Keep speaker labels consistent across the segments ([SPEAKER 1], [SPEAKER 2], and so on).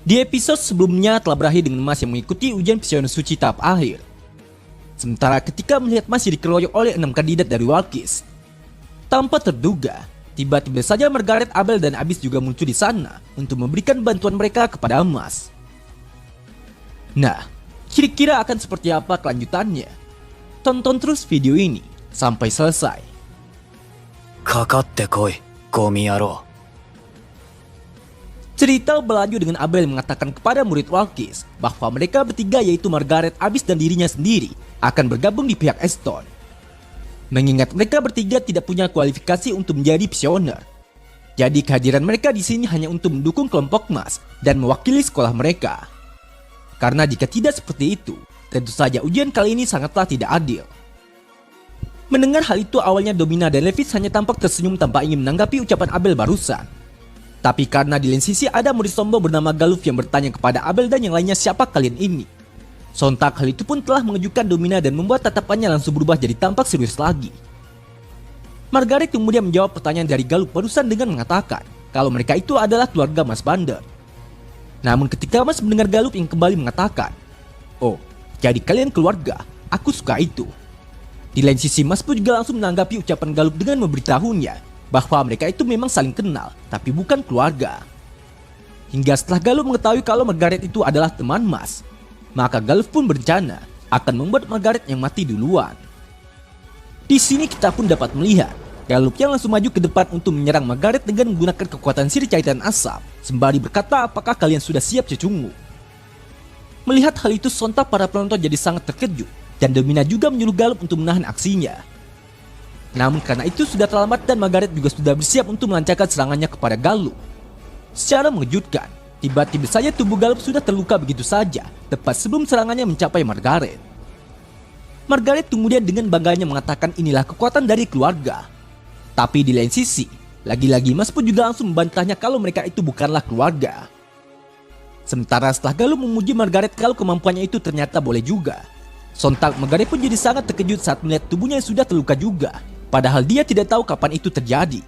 [SPEAKER 1] Di episode sebelumnya telah berakhir dengan Mas yang mengikuti ujian Psioner Suci tahap akhir. Sementara ketika melihat Mas dikeroyok oleh 6 kandidat dari Walkis, tanpa terduga, tiba-tiba saja Margaret, Abel, dan Abyss juga muncul di sana untuk memberikan bantuan mereka kepada Mas. Nah, kira-kira akan seperti apa kelanjutannya? Tonton terus video ini sampai selesai.
[SPEAKER 2] Kakatte koi, gomi yaro.
[SPEAKER 1] Cerita berlanjut dengan Abel mengatakan kepada murid Walkis bahwa mereka bertiga yaitu Margaret, Abyss, dan dirinya sendiri akan bergabung di pihak Eston. Mengingat mereka bertiga tidak punya kualifikasi untuk menjadi Psioner. Jadi kehadiran mereka di sini hanya untuk mendukung kelompok Mas dan mewakili sekolah mereka. Karena jika tidak seperti itu, tentu saja ujian kali ini sangatlah tidak adil. Mendengar hal itu awalnya Domina dan Levis hanya tampak tersenyum tanpa ingin menanggapi ucapan Abel barusan. Tapi karena di lain sisi ada murid sombong bernama Galuf yang bertanya kepada Abel dan yang lainnya siapa kalian ini. Sontak hal itu pun telah mengejutkan Domina dan membuat tatapannya langsung berubah jadi tampak serius lagi. Margaret kemudian menjawab pertanyaan dari Galuf barusan dengan mengatakan kalau mereka itu adalah keluarga Mas Bander. Namun ketika Mas mendengar Galuf yang kembali mengatakan, "Oh, jadi kalian keluarga, aku suka itu." Di lain sisi Mas pun juga langsung menanggapi ucapan Galuf dengan memberitahunya bahwa mereka itu memang saling kenal, tapi bukan keluarga. Hingga setelah Galuf mengetahui kalau Margaret itu adalah teman Mas, maka Galuf pun berencana akan membuat Margaret yang mati duluan. Di sini kita pun dapat melihat Galuf yang langsung maju ke depan untuk menyerang Margaret dengan menggunakan kekuatan sihir cairan asap, sembari berkata apakah kalian sudah siap cecungu. Melihat hal itu sontak para penonton jadi sangat terkejut, dan Domina juga menyuruh Galuf untuk menahan aksinya. Namun karena itu sudah terlambat dan Margaret juga sudah bersiap untuk melancarkan serangannya kepada Galuf. Secara mengejutkan, tiba-tiba saja tubuh Galuf sudah terluka begitu saja, tepat sebelum serangannya mencapai Margaret. Margaret kemudian dengan bangganya mengatakan inilah kekuatan dari keluarga. Tapi di lain sisi, lagi-lagi Mas pun juga langsung membantahnya kalau mereka itu bukanlah keluarga. Sementara setelah Galuf memuji Margaret kalau kemampuannya itu ternyata boleh juga, sontak Margaret pun jadi sangat terkejut saat melihat tubuhnya yang sudah terluka juga. Padahal dia tidak tahu kapan itu terjadi.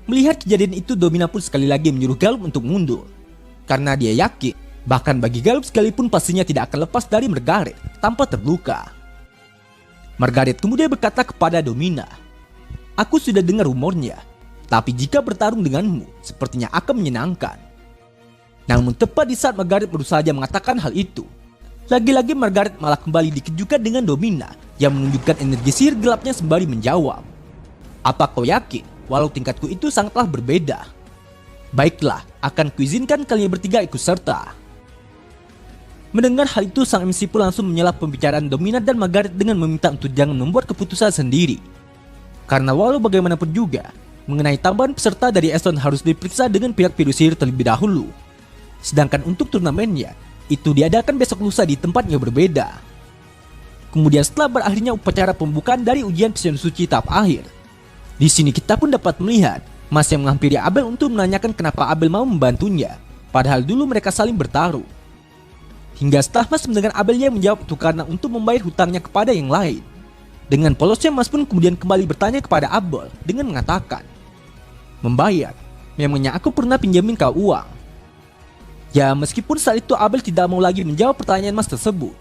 [SPEAKER 1] Melihat kejadian itu, Domina pun sekali lagi menyuruh Galuf untuk mundur. Karena dia yakin, bahkan bagi Galuf sekalipun pastinya tidak akan lepas dari Margaret tanpa terluka. Margaret kemudian berkata kepada Domina, "Aku sudah dengar rumornya, tapi jika bertarung denganmu, sepertinya akan menyenangkan." Namun tepat di saat Margaret baru saja mengatakan hal itu, lagi-lagi Margaret malah kembali dikejutkan dengan Domina yang menunjukkan energi sihir gelapnya sembari menjawab, "Apa kau yakin walau tingkatku itu sangatlah berbeda? Baiklah, akan kuizinkan kalian bertiga ikut serta." Mendengar hal itu, sang MC pun langsung menyela pembicaraan Domina dan Margaret dengan meminta untuk jangan membuat keputusan sendiri. Karena walau bagaimanapun juga, mengenai tambahan peserta dari Eston harus diperiksa dengan pihak Virus Sihir terlebih dahulu. Sedangkan untuk turnamennya, itu diadakan besok lusa di tempat yang berbeda. Kemudian setelah berakhirnya upacara pembukaan dari ujian Psioner Suci tahap akhir, di sini kita pun dapat melihat Mas yang menghampiri Abel untuk menanyakan kenapa Abel mau membantunya, padahal dulu mereka saling bertaruh. Hingga setelah Mas mendengar Abel yang menjawab itu karena untuk membayar hutangnya kepada yang lain. Dengan polosnya Mas pun kemudian kembali bertanya kepada Abel dengan mengatakan, "Membayar? Memangnya aku pernah pinjamin kau uang?" Ya meskipun saat itu Abel tidak mau lagi menjawab pertanyaan Mas tersebut.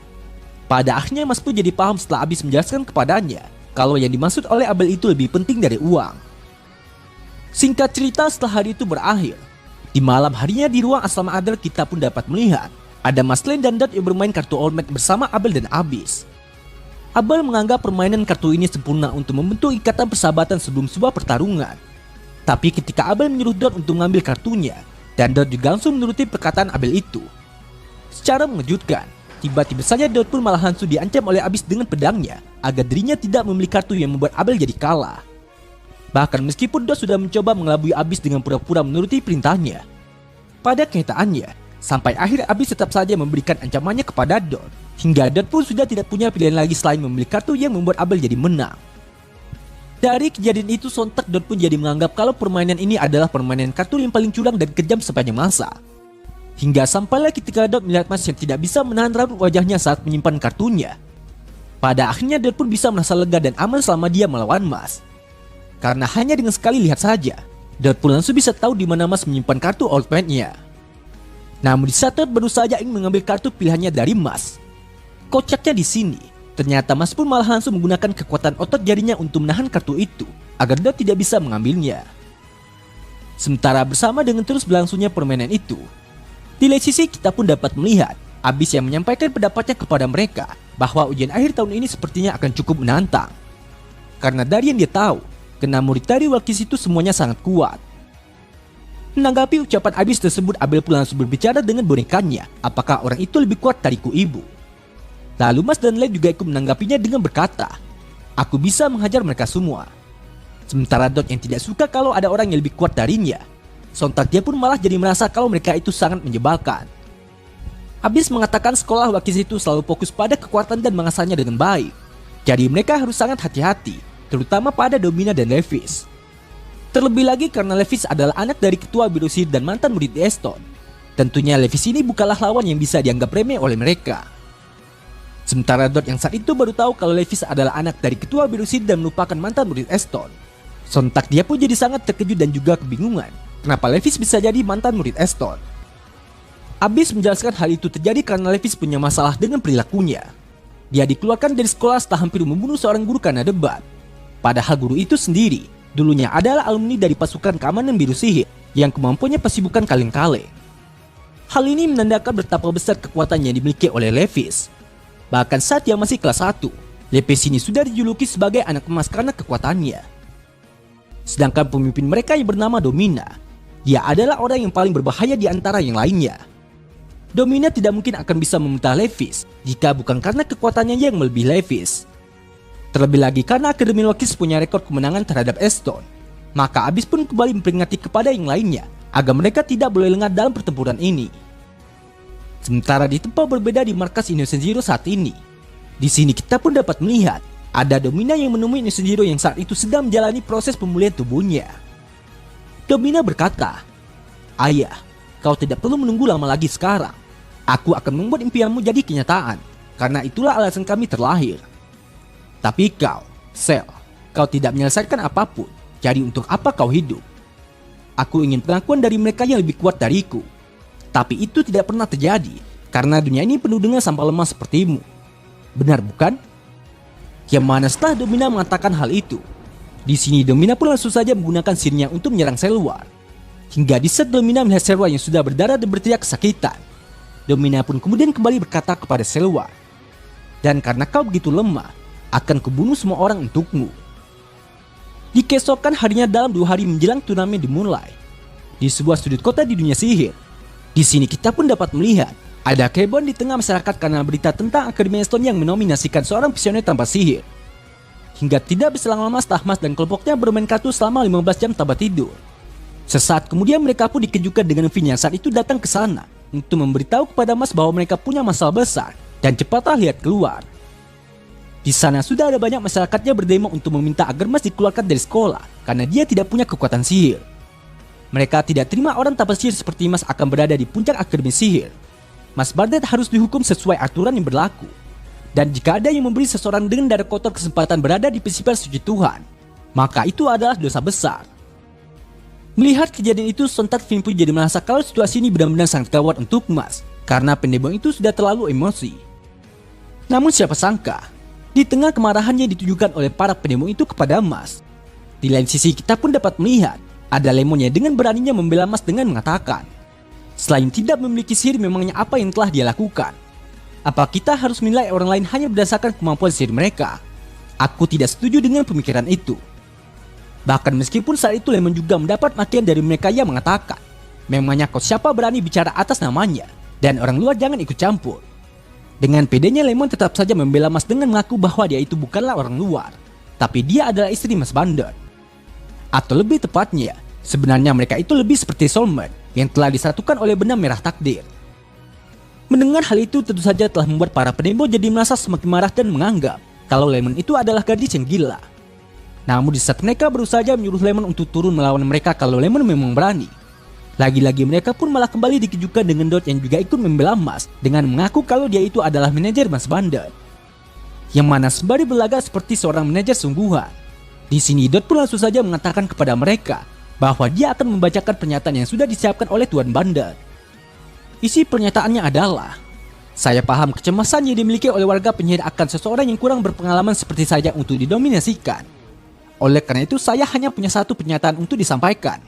[SPEAKER 1] Pada akhirnya Mas pun jadi paham setelah Abyss menjelaskan kepadanya kalau yang dimaksud oleh Abel itu lebih penting dari uang. Singkat cerita, setelah hari itu berakhir, di malam harinya di ruang asrama Adler kita pun dapat melihat ada Mas Lane dan Dot yang bermain kartu All Might bersama Abel dan Abyss. Abel menganggap permainan kartu ini sempurna untuk membentuk ikatan persahabatan sebelum sebuah pertarungan. Tapi ketika Abel menyuruh Dot untuk mengambil kartunya, dan Dot juga langsung menuruti perkataan Abel itu. Secara mengejutkan, tiba-tiba saja Dot pun malah langsung diancam oleh Abyss dengan pedangnya agar dirinya tidak membeli kartu yang membuat Abel jadi kalah. Bahkan meskipun Dot sudah mencoba mengelabui Abyss dengan pura-pura menuruti perintahnya, pada kenyataannya sampai akhir Abyss tetap saja memberikan ancamannya kepada Dot, hingga Dot pun sudah tidak punya pilihan lagi selain membeli kartu yang membuat Abel jadi menang. Dari kejadian itu sontak Dot pun jadi menganggap kalau permainan ini adalah permainan kartu yang paling curang dan kejam sepanjang masa. Hingga sampailah ketika Dot melihat Mas yang tidak bisa menahan raut wajahnya saat menyimpan kartunya. Pada akhirnya Dot pun bisa merasa lega dan aman selama dia melawan Mas. Karena hanya dengan sekali lihat saja, Dot pun langsung bisa tahu di mana Mas menyimpan kartu ultimate-nya. Namun di saat Dot baru saja ingin mengambil kartu pilihannya dari Mas. Kocaknya di sini, ternyata Mas pun malah langsung menggunakan kekuatan otot jarinya untuk menahan kartu itu agar Dot tidak bisa mengambilnya. Sementara bersama dengan terus berlangsungnya permainan itu, di lain sisi kita pun dapat melihat Abyss yang menyampaikan pendapatnya kepada mereka bahwa ujian akhir tahun ini sepertinya akan cukup menantang. Karena dari yang dia tahu, kena murid dari Walkis itu semuanya sangat kuat. Menanggapi ucapan Abyss tersebut, Abel pun langsung berbicara dengan bonekanya apakah orang itu lebih kuat dari Ibu. Lalu Mas dan Lei juga ikut menanggapinya dengan berkata, "Aku bisa menghajar mereka semua." Sementara Dot yang tidak suka kalau ada orang yang lebih kuat darinya, sontak dia pun malah jadi merasa kalau mereka itu sangat menyebalkan. Abyss mengatakan sekolah Walkis itu selalu fokus pada kekuatan dan mengasahnya dengan baik. Jadi mereka harus sangat hati-hati, terutama pada Domina dan Levis. Terlebih lagi karena Levis adalah anak dari ketua Biro Sihir dan mantan murid di Eston. Tentunya Levis ini bukanlah lawan yang bisa dianggap remeh oleh mereka. Sementara Dot yang saat itu baru tahu kalau Levis adalah anak dari ketua Biro Sihir dan merupakan mantan murid Eston. Sontak dia pun jadi sangat terkejut dan juga kebingungan kenapa Levis bisa jadi mantan murid Eston. Abyss menjelaskan hal itu terjadi karena Levis punya masalah dengan perilakunya. Dia dikeluarkan dari sekolah setelah hampir membunuh seorang guru karena debat. Padahal guru itu sendiri dulunya adalah alumni dari pasukan keamanan Biro Sihir yang kemampuannya pasti bukan kaleng-kaleng. Hal ini menandakan betapa besar kekuatan yang dimiliki oleh Levis. Bahkan saat dia masih kelas 1, Levis ini sudah dijuluki sebagai anak emas karena kekuatannya. Sedangkan pemimpin mereka yang bernama Domina, dia adalah orang yang paling berbahaya di antara yang lainnya. Domina tidak mungkin akan bisa meminta Levis jika bukan karena kekuatannya yang melebihi Levis. Terlebih lagi karena Akademi Walkis punya rekor kemenangan terhadap Eston, maka Abyss pun kembali memperingati kepada yang lainnya agar mereka tidak boleh lengah dalam pertempuran ini. Sementara di tempat berbeda di markas Innocent Zero saat ini, di sini kita pun dapat melihat ada Domina yang menemui Innocent Zero yang saat itu sedang menjalani proses pemulihan tubuhnya. Domina berkata, "Ayah, kau tidak perlu menunggu lama lagi sekarang. Aku akan membuat impianmu jadi kenyataan, karena itulah alasan kami terlahir. Tapi kau, Cell, kau tidak menyelesaikan apapun, jadi untuk apa kau hidup? Aku ingin pengakuan dari mereka yang lebih kuat dariku. Tapi itu tidak pernah terjadi, karena dunia ini penuh dengan sampah lemah sepertimu. Benar bukan?" Yang mana setelah Domina mengatakan hal itu, di sini Domina pun langsung saja menggunakan sihirnya untuk menyerang Selwar. Hingga di saat Domina melihat Selwar yang sudah berdarah dan berteriak kesakitan, Domina pun kemudian kembali berkata kepada Selwar, "Dan karena kau begitu lemah, akan kubunuh semua orang untukmu." Di keesokan harinya dalam 2 hari menjelang turnamen dimulai, di sebuah sudut kota di dunia sihir, di sini kita pun dapat melihat ada kehebohan di tengah masyarakat karena berita tentang Akademi Eston yang menominasikan seorang visioner tanpa sihir. Hingga tidak berselang lama setelah Mas dan kelompoknya bermain kartu selama 15 jam tanpa tidur. Sesaat kemudian mereka pun dikejutkan dengan Vin yang saat itu datang ke sana untuk memberitahu kepada Mas bahwa mereka punya masalah besar dan cepatlah lihat keluar. Di sana sudah ada banyak masyarakatnya berdemo untuk meminta agar Mas dikeluarkan dari sekolah karena dia tidak punya kekuatan sihir. Mereka tidak terima orang tanpa sihir seperti Mas akan berada di puncak Akademi Sihir. Mas Bardet harus dihukum sesuai aturan yang berlaku. Dan jika ada yang memberi seseorang dengan darah kotor kesempatan berada di festival suci Tuhan, maka itu adalah dosa besar. Melihat kejadian itu, sontak Vin pun jadi merasa kalau situasi ini benar-benar sangat gawat untuk Mas, karena pendemo itu sudah terlalu emosi. Namun siapa sangka, di tengah kemarahan yang ditujukan oleh para pendemo itu kepada Mas, di lain sisi kita pun dapat melihat ada Lemon yang dengan beraninya membela Mas dengan mengatakan, selain tidak memiliki sihir, memangnya apa yang telah dia lakukan? Apa kita harus menilai orang lain hanya berdasarkan kemampuan sihir mereka? Aku tidak setuju dengan pemikiran itu. Bahkan meskipun saat itu Lemon juga mendapat makian dari mereka yang mengatakan, memangnya kau siapa berani bicara atas namanya, dan orang luar jangan ikut campur. Dengan pedenya Lemon tetap saja membela Mas dengan mengaku bahwa dia itu bukanlah orang luar, tapi dia adalah istri Mas Bandar. Atau lebih tepatnya, sebenarnya mereka itu lebih seperti soulmate yang telah disatukan oleh benang merah takdir. Mendengar hal itu tentu saja telah membuat para pendemo jadi merasa semakin marah dan menganggap kalau Lemon itu adalah gadis yang gila. Namun di saat mereka baru saja menyuruh Lemon untuk turun melawan mereka kalau Lemon memang berani, lagi-lagi mereka pun malah kembali dikejutkan dengan Dot yang juga ikut membela Mas dengan mengaku kalau dia itu adalah manajer Mas Bandar. Yang mana sembari berlagak seperti seorang manajer sungguhan. Di sini Dot pun langsung saja mengatakan kepada mereka bahwa dia akan membacakan pernyataan yang sudah disiapkan oleh Tuan Bandar. Isi pernyataannya adalah, saya paham kecemasan yang dimiliki oleh warga penyihir akan seseorang yang kurang berpengalaman seperti saya untuk didominasikan. Oleh karena itu saya hanya punya satu pernyataan untuk disampaikan,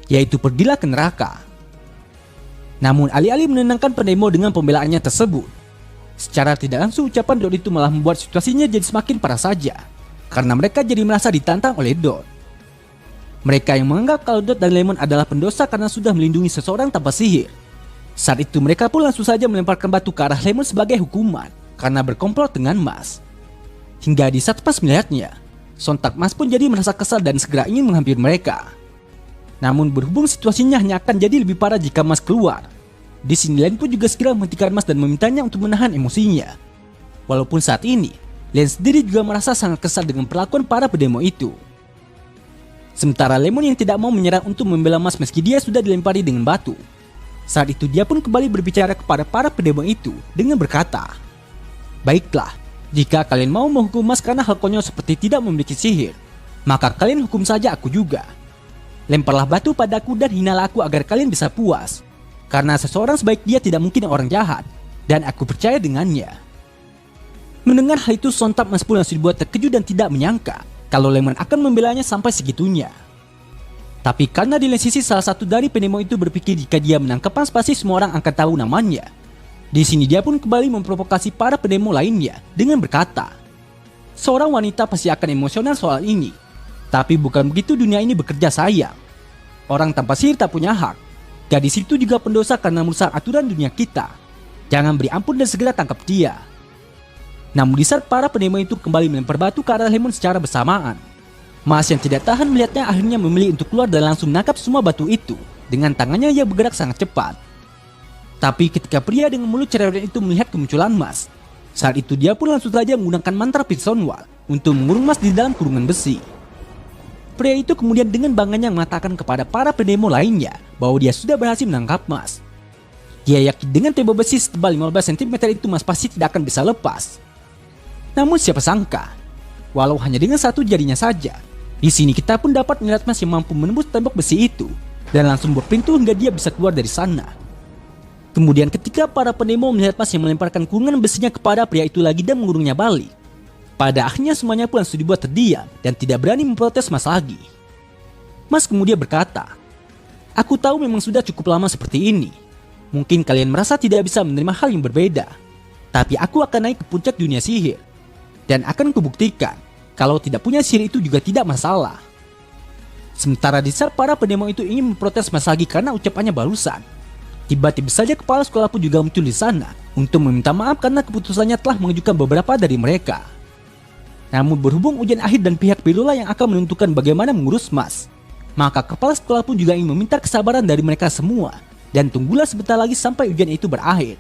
[SPEAKER 1] yaitu pergilah ke neraka. Namun alih-alih menenangkan pendemo dengan pembelaannya tersebut, secara tidak langsung ucapan Dot itu malah membuat situasinya jadi semakin parah saja, karena mereka jadi merasa ditantang oleh Dot. Mereka yang menganggap kalau Dot dan Lemon adalah pendosa karena sudah melindungi seseorang tanpa sihir. Saat itu mereka pun langsung saja melemparkan batu ke arah Lemon sebagai hukuman karena berkomplot dengan Mas. Hingga di saat pas melihatnya, sontak Mas pun jadi merasa kesal dan segera ingin menghampiri mereka. Namun berhubung situasinya hanya akan jadi lebih parah jika Mas keluar. Di sini Len pun juga segera menghentikan Mas dan memintanya untuk menahan emosinya. Walaupun saat ini, Len sendiri juga merasa sangat kesal dengan perlakuan para pendemo itu. Sementara Lemon yang tidak mau menyerah untuk membela Mas meski dia sudah dilempari dengan batu. Saat itu dia pun kembali berbicara kepada para pendemo itu dengan berkata, baiklah, jika kalian mau menghukum Mas karena hal konyol seperti tidak memiliki sihir, maka kalian hukum saja aku juga. Lemparlah batu padaku dan hinalah aku agar kalian bisa puas. Karena seseorang sebaik dia tidak mungkin orang jahat, dan aku percaya dengannya. Mendengar hal itu sontak Mas pun langsung dibuat terkejut dan tidak menyangka kalau Lemon akan membelanya sampai segitunya. Tapi karena di lain sisi salah satu dari pendemo itu berpikir jika dia menangkap Mas pasti semua orang akan tahu namanya. Di sini dia pun kembali memprovokasi para pendemo lainnya dengan berkata, seorang wanita pasti akan emosional soal ini. Tapi bukan begitu dunia ini bekerja sayang. Orang tanpa sihir tak punya hak. Gadis itu juga pendosa karena merusak aturan dunia kita. Jangan beri ampun dan segera tangkap dia. Namun di saat para pendemo itu kembali melempar batu ke arah Lemon secara bersamaan, Mas yang tidak tahan melihatnya akhirnya memilih untuk keluar dan langsung menangkap semua batu itu dengan tangannya yang bergerak sangat cepat. Tapi ketika pria dengan mulut cerewet itu melihat kemunculan Mas, saat itu dia pun langsung saja menggunakan mantra Pixonwall untuk mengurung Mas di dalam kurungan besi. Pria itu kemudian dengan bangganya mengatakan kepada para pendemo lainnya bahwa dia sudah berhasil menangkap Mas. Dia yakin dengan tembok besi setebal 15 cm itu Mas pasti tidak akan bisa lepas. Namun siapa sangka, walau hanya dengan satu jarinya saja, di sini kita pun dapat melihat Mas yang mampu menembus tembok besi itu dan langsung berpintu hingga dia bisa keluar dari sana. Kemudian ketika para pendemo melihat Mas yang melemparkan kurungan besinya kepada pria itu lagi dan mengurungnya balik, pada akhirnya semuanya pun langsung dibuat terdiam dan tidak berani memprotes Mas lagi. Mas kemudian berkata, aku tahu memang sudah cukup lama seperti ini. Mungkin kalian merasa tidak bisa menerima hal yang berbeda. Tapi aku akan naik ke puncak dunia sihir. Dan akan kubuktikan kalau tidak punya sihir itu juga tidak masalah. Sementara di saat para pendemo itu ingin memprotes Mas lagi karena ucapannya barusan, tiba-tiba saja kepala sekolah pun juga muncul di sana untuk meminta maaf karena keputusannya telah mengejutkan beberapa dari mereka. Namun berhubung ujian akhir dan pihak Pilula yang akan menentukan bagaimana mengurus Mas, maka kepala sekolah pun juga ingin meminta kesabaran dari mereka semua dan tunggulah sebentar lagi sampai ujian itu berakhir.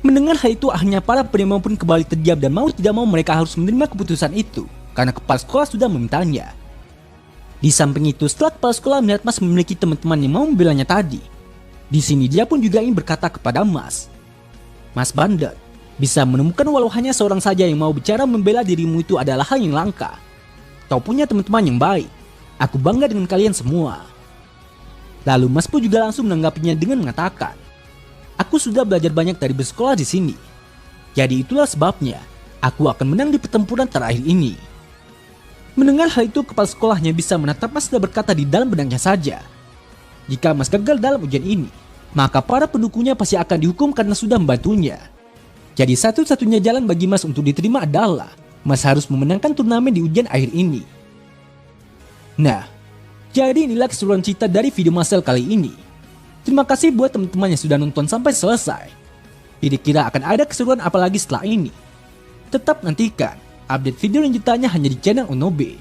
[SPEAKER 1] Mendengar hal itu akhirnya para pendemo pun kembali terdiam dan mau tidak mau mereka harus menerima keputusan itu karena kepala sekolah sudah memintanya. Di samping itu setelah kepala sekolah melihat Mas memiliki teman-teman yang mau membelanya tadi, di sini dia pun juga ingin berkata kepada Mas, Mas bandel, bisa menemukan walau hanya seorang saja yang mau bicara membela dirimu itu adalah hal yang langka. Kau punya teman-teman yang baik, aku bangga dengan kalian semua. Lalu Mas pun juga langsung menanggapinya dengan mengatakan, aku sudah belajar banyak dari bersekolah di sini. Jadi itulah sebabnya aku akan menang di pertempuran terakhir ini. Mendengar hal itu kepala sekolahnya bisa menatap Mas dan berkata di dalam benaknya saja, jika Mas gagal dalam ujian ini, maka para pendukungnya pasti akan dihukum karena sudah membantunya. Jadi satu-satunya jalan bagi Mas untuk diterima adalah Mas harus memenangkan turnamen di ujian akhir ini. Nah, jadi inilah keseluruhan cerita dari video Marcel kali ini. Terima kasih buat teman-teman yang sudah nonton sampai selesai. Kira-kira akan ada keseruan apa lagi setelah ini? Tetap nantikan update video lanjutannya hanya di channel Onobe.